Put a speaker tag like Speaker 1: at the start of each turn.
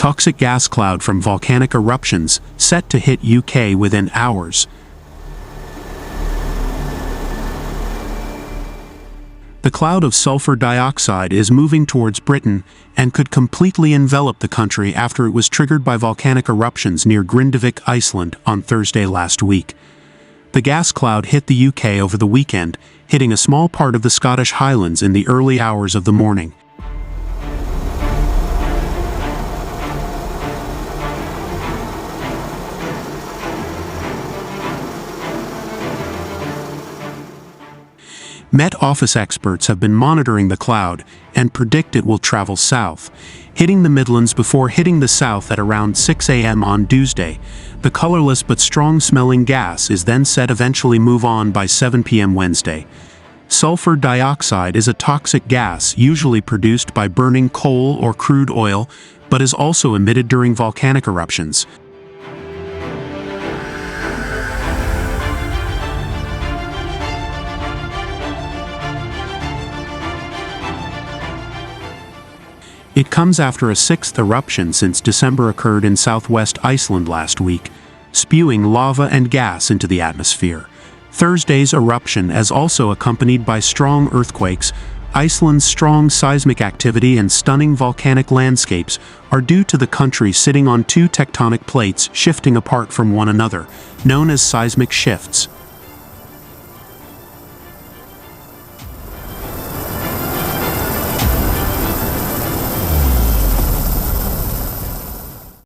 Speaker 1: toxic gas cloud from volcanic eruptions set to hit UK within hours. The cloud of sulphur dioxide is moving towards Britain and could completely envelop the country after it was triggered by volcanic eruptions near Grindavik, Iceland, on Thursday last week. The gas cloud hit the UK over the weekend, hitting a small part of the Scottish Highlands in the early hours of the morning. Met Office experts have been monitoring the cloud and predict it will travel south, hitting the Midlands before hitting the south at around 6 a.m. on Tuesday. The colorless but strong-smelling gas is then said eventually move on by 7 p.m. Wednesday. Sulphur dioxide is a toxic gas usually produced by burning coal or crude oil, but is also emitted during volcanic eruptions. It comes after a sixth eruption since December occurred in southwest Iceland last week, spewing lava and gas into the atmosphere. Thursday's eruption is also accompanied by strong earthquakes. Iceland's strong seismic activity and stunning volcanic landscapes are due to the country sitting on two tectonic plates shifting apart from one another, known as seismic shifts.